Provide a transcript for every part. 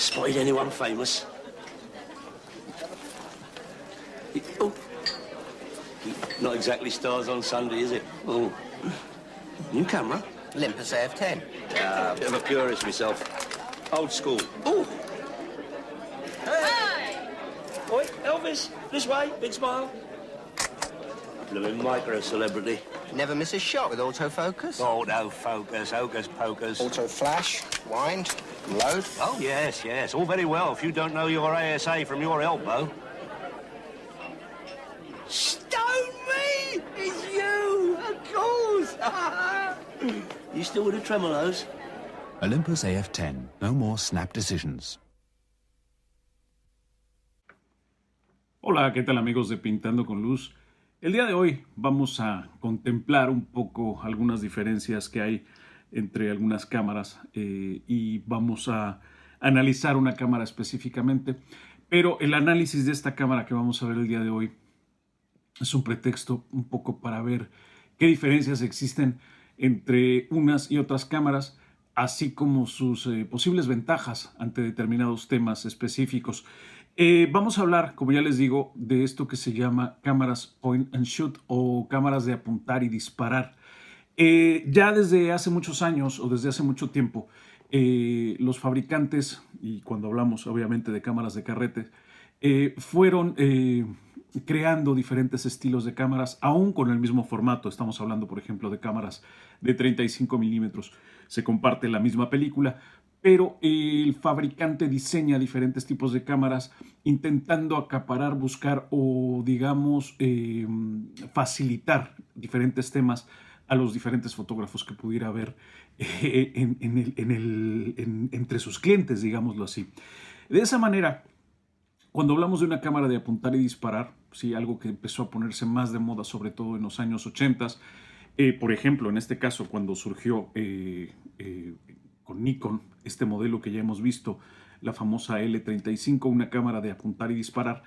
Spotted anyone famous? Oh. Not exactly stars on Sunday, is it? Oh. New camera? Olympus AF10. Bit of a purist myself. Old school. Oh. Hey! Oi, Elvis, this way, big smile. Blooming micro celebrity. Never miss a shot with autofocus. Autofocus, hocus pocus. Auto flash, wind, load. Oh, yes, yes. All very well if you don't know your ASA from your elbow. Stone me! It's you! Of course! You still with the tremolos? Olympus AF10. No more snap decisions. Hola, ¿qué tal amigos de Pintando con Luz? El día de hoy vamos a contemplar un poco algunas diferencias que hay entre algunas cámaras y vamos a analizar una cámara específicamente. Pero el análisis de esta cámara que vamos a ver el día de hoy es un pretexto un poco para ver qué diferencias existen entre unas y otras cámaras, así como sus posibles ventajas ante determinados temas específicos. Vamos a hablar, como ya les digo, de esto que se llama cámaras point and shoot o cámaras de apuntar y disparar. Ya desde hace muchos años o desde hace mucho tiempo, los fabricantes, y cuando hablamos obviamente de cámaras de carrete, fueron creando diferentes estilos de cámaras, aún con el mismo formato. Estamos hablando, por ejemplo, de cámaras de 35 milímetros. Se comparte la misma película, pero el fabricante diseña diferentes tipos de cámaras intentando acaparar, buscar o, digamos, facilitar diferentes temas a los diferentes fotógrafos que pudiera haber entre sus clientes, digámoslo así. De esa manera, cuando hablamos de una cámara de apuntar y disparar, sí, algo que empezó a ponerse más de moda, sobre todo en los años 80, por ejemplo, en este caso, cuando surgió con Nikon, este modelo que ya hemos visto, la famosa L35, una cámara de apuntar y disparar,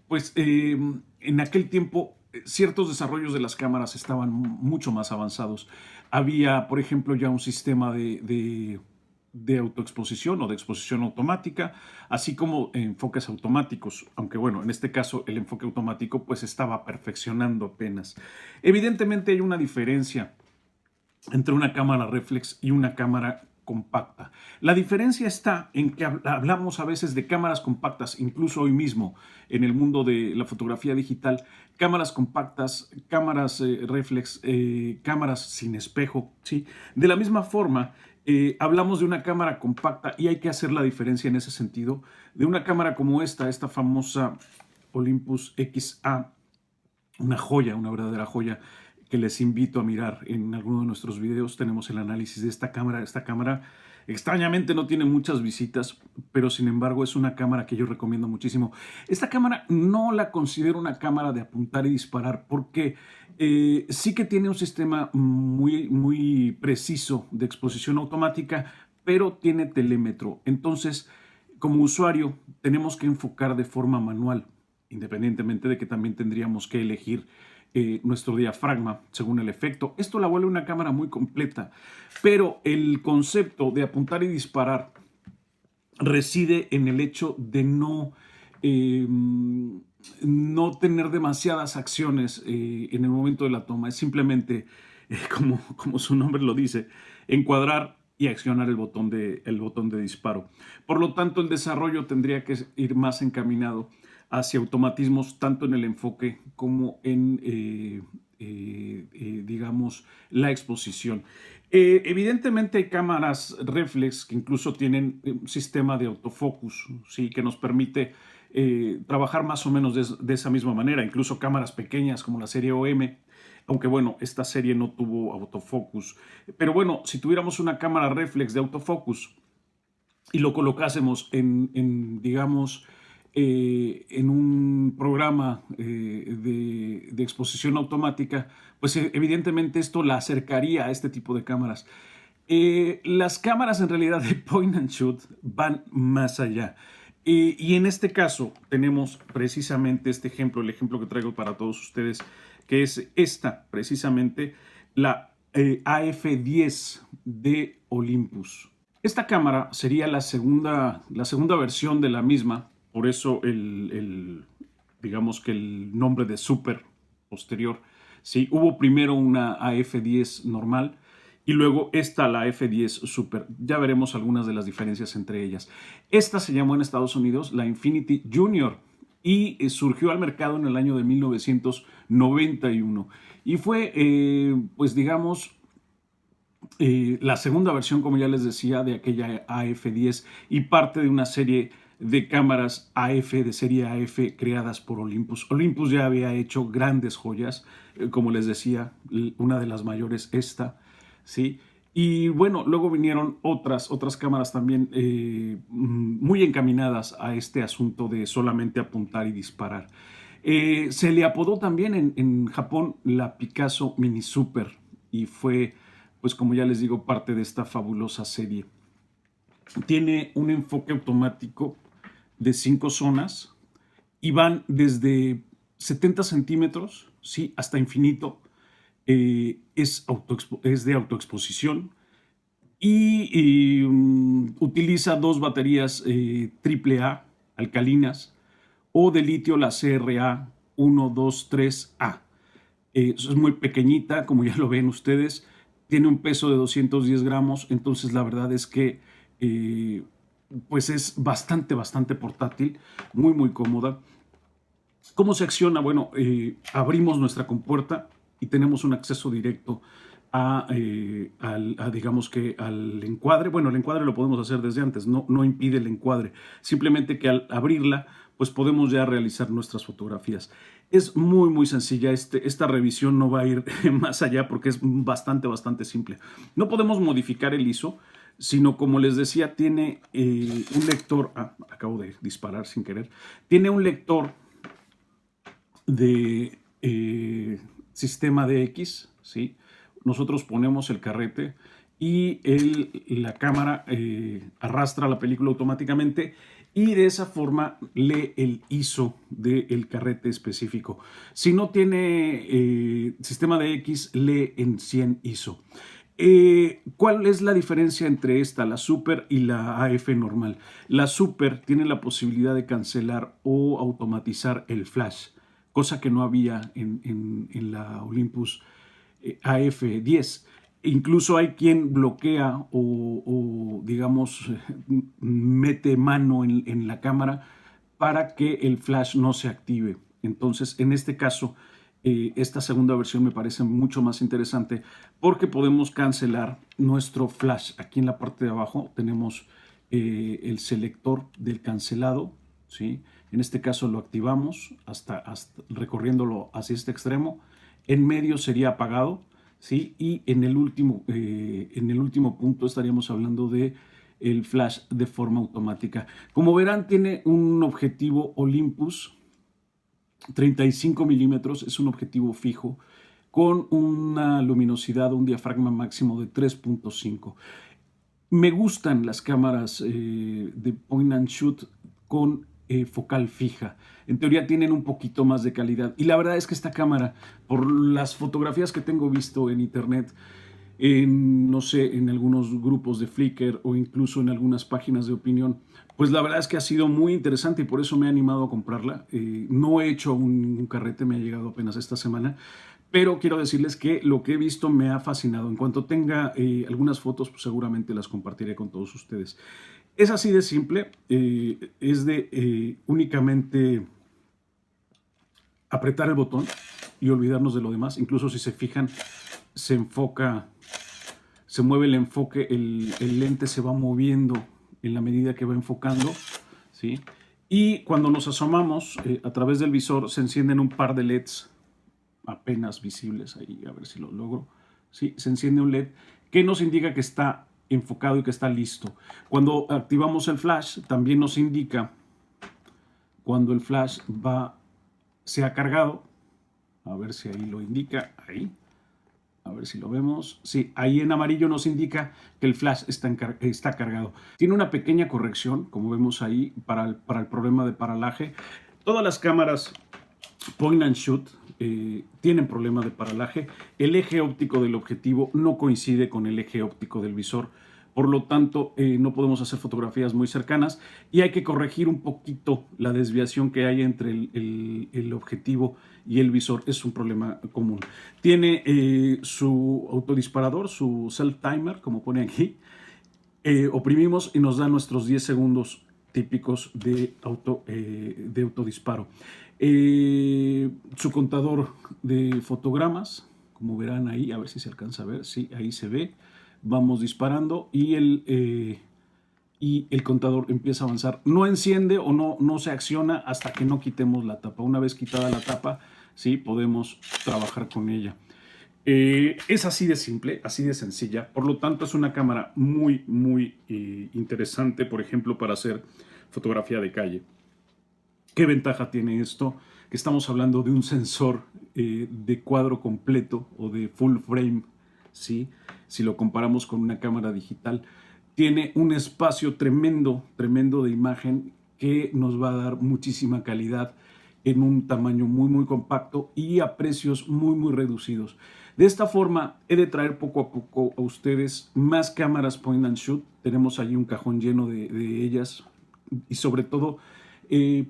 pues en aquel tiempo ciertos desarrollos de las cámaras estaban mucho más avanzados. Había, por ejemplo, ya un sistema de autoexposición o de exposición automática, así como enfoques automáticos, aunque bueno, en este caso el enfoque automático pues estaba perfeccionando apenas. Evidentemente hay una diferencia entre una cámara reflex y una cámara compacta. La diferencia está en que hablamos a veces de cámaras compactas, incluso hoy mismo en el mundo de la fotografía digital, cámaras compactas, cámaras reflex, cámaras sin espejo, ¿sí? De la misma forma, hablamos de una cámara compacta y hay que hacer la diferencia en ese sentido de una cámara como esta famosa Olympus XA, una joya, una verdadera joya, que les invito a mirar en alguno de nuestros videos. Tenemos el análisis de esta cámara. Esta cámara extrañamente no tiene muchas visitas, pero sin embargo es una cámara que yo recomiendo muchísimo. Esta cámara no la considero una cámara de apuntar y disparar porque sí que tiene un sistema muy preciso de exposición automática, pero tiene telémetro. Entonces, como usuario, tenemos que enfocar de forma manual, independientemente de que también tendríamos que elegir nuestro diafragma según el efecto. Esto la vuelve una cámara muy completa, pero el concepto de apuntar y disparar reside en el hecho de no tener demasiadas acciones en el momento de la toma. Es simplemente, como su nombre lo dice, encuadrar y accionar el botón de disparo. Por lo tanto, el desarrollo tendría que ir más encaminado hacia automatismos tanto en el enfoque como en, digamos, la exposición. Evidentemente hay cámaras reflex que incluso tienen un sistema de autofocus, ¿sí? Que nos permite trabajar más o menos de esa misma manera. Incluso cámaras pequeñas como la serie OM, aunque bueno, esta serie no tuvo autofocus. Pero bueno, si tuviéramos una cámara reflex de autofocus y lo colocásemos digamos, en un programa de exposición automática, pues evidentemente esto la acercaría a este tipo de cámaras. Las cámaras en realidad de point and shoot van más allá. Y en este caso tenemos precisamente este ejemplo, el ejemplo que traigo para todos ustedes, que es esta, precisamente la AF10 de Olympus. Esta cámara sería la segunda versión de la misma, por eso digamos que el nombre de Super posterior. Sí, hubo primero una AF-10 normal y luego esta, la F10 Super. Ya veremos algunas de las diferencias entre ellas. Esta se llamó en Estados Unidos la Infinity Junior y surgió al mercado en el año de 1991. Y fue, pues digamos, la segunda versión, como ya les decía, de aquella AF-10 y parte de una serie de cámaras AF, de serie AF, creadas por Olympus. Olympus ya había hecho grandes joyas, como les decía, una de las mayores esta, ¿sí? Y bueno, luego vinieron otras cámaras también muy encaminadas a este asunto de solamente apuntar y disparar. Se le apodó también en Japón la Picasso Mini Super y fue, pues como ya les digo, parte de esta fabulosa serie. Tiene un enfoque automático de 5 zonas y van desde 70 centímetros, ¿sí?, hasta infinito. Es de autoexposición y utiliza 2 baterías AAA alcalinas o de litio, la CRA 123A. Es muy pequeñita, como ya lo ven ustedes. Tiene un peso de 210 gramos, entonces la verdad es que pues es bastante portátil, muy cómoda. ¿Cómo se acciona? Bueno, abrimos nuestra compuerta y tenemos un acceso directo digamos que al encuadre. Bueno, el encuadre lo podemos hacer desde antes, no impide el encuadre. Simplemente que al abrirla, pues podemos ya realizar nuestras fotografías. Es muy sencilla. Esta revisión no va a ir más allá porque es bastante simple. No podemos modificar el ISO, sino, como les decía, tiene un lector. Acabo de disparar sin querer. Tiene un lector de sistema DX, ¿sí? Nosotros ponemos el carrete y la cámara arrastra la película automáticamente y de esa forma lee el ISO del carrete específico. Si no tiene sistema DX, lee en 100 ISO. ¿Cuál es la diferencia entre esta, la Super, y la AF normal? La Super tiene la posibilidad de cancelar o automatizar el flash, cosa que no había en la Olympus AF-10. Incluso hay quien bloquea o digamos, mete mano en la cámara para que el flash no se active. Entonces, en este caso, esta segunda versión me parece mucho más interesante porque podemos cancelar nuestro flash. Aquí en la parte de abajo tenemos el selector del cancelado, ¿sí? En este caso lo activamos hasta recorriéndolo hacia este extremo. En medio sería apagado, ¿sí? Y en el último punto estaríamos hablando de el flash de forma automática. Como verán, tiene un objetivo Olympus 35 milímetros, es un objetivo fijo con una luminosidad, un diafragma máximo de 3.5. Me gustan las cámaras de point and shoot con focal fija. En teoría tienen un poquito más de calidad. Y la verdad es que esta cámara, por las fotografías que tengo visto en internet, no sé, en algunos grupos de Flickr o incluso en algunas páginas de opinión, pues la verdad es que ha sido muy interesante y por eso me he animado a comprarla. No he hecho ningún carrete, me ha llegado apenas esta semana, pero quiero decirles que lo que he visto me ha fascinado. En cuanto tenga algunas fotos, pues seguramente las compartiré con todos ustedes. Es así de simple, es de únicamente apretar el botón y olvidarnos de lo demás. Incluso si se fijan, se enfoca, se mueve el enfoque, el lente se va moviendo en la medida que va enfocando, ¿sí? Y cuando nos asomamos a través del visor se encienden un par de LEDs apenas visibles, ahí a ver si lo logro, ¿sí? Se enciende un LED que nos indica que está enfocado y que está listo. Cuando activamos el flash también nos indica cuando el flash se ha cargado. A ver si ahí lo indica, ahí. A ver si lo vemos. Sí, ahí en amarillo nos indica que el flash está cargado. Tiene una pequeña corrección, como vemos ahí, para el problema de paralaje. Todas las cámaras point and shoot tienen problema de paralaje. El eje óptico del objetivo no coincide con el eje óptico del visor, Por lo tanto, no podemos hacer fotografías muy cercanas y hay que corregir un poquito la desviación que hay entre el objetivo y el visor. Es un problema común. Tiene su autodisparador, su self-timer, como pone aquí. Oprimimos y nos da nuestros 10 segundos típicos de autodisparo. Su contador de fotogramas, como verán ahí, a ver si se alcanza a ver, sí, ahí se ve. Vamos disparando y el contador empieza a avanzar. No enciende o no se acciona hasta que no quitemos la tapa. Una vez quitada la tapa, sí, podemos trabajar con ella. Es así de simple, así de sencilla. Por lo tanto, es una cámara muy, muy interesante, por ejemplo, para hacer fotografía de calle. ¿Qué ventaja tiene esto? Que estamos hablando de un sensor de cuadro completo o de full frame, ¿sí? Si lo comparamos con una cámara digital. Tiene un espacio tremendo, tremendo de imagen que nos va a dar muchísima calidad en un tamaño muy, muy compacto y a precios muy, muy reducidos. De esta forma, he de traer poco a poco a ustedes más cámaras point and shoot. Tenemos allí un cajón lleno de ellas y sobre todo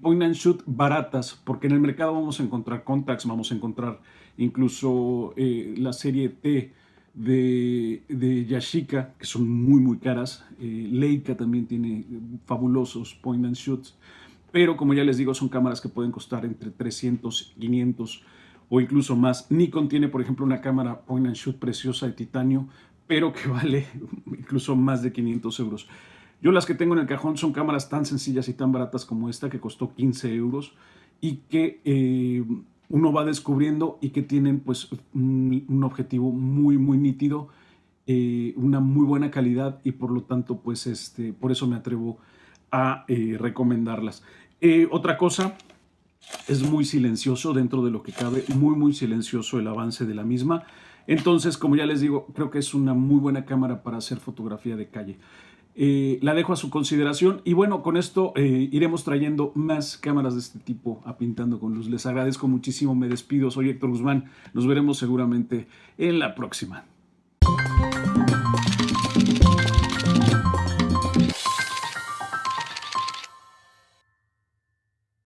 point and shoot baratas, porque en el mercado vamos a encontrar Contax, vamos a encontrar incluso la serie T de Yashica, que son muy, muy caras. Leica también tiene fabulosos point and shoots. Pero como ya les digo, son cámaras que pueden costar entre 300, 500 o incluso más. Nikon tiene, por ejemplo, una cámara point and shoot preciosa de titanio, pero que vale incluso más de 500 euros. Yo las que tengo en el cajón son cámaras tan sencillas y tan baratas como esta, que costó 15 euros y que uno va descubriendo y que tienen pues un objetivo muy, muy nítido, una muy buena calidad y por lo tanto pues por eso me atrevo a recomendarlas. Otra cosa, es muy silencioso dentro de lo que cabe, muy, muy silencioso el avance de la misma. Entonces, como ya les digo, creo que es una muy buena cámara para hacer fotografía de calle. La dejo a su consideración y bueno, con esto iremos trayendo más cámaras de este tipo a Pintando con Luz. Les agradezco muchísimo, me despido, soy Héctor Guzmán, nos veremos seguramente en la próxima.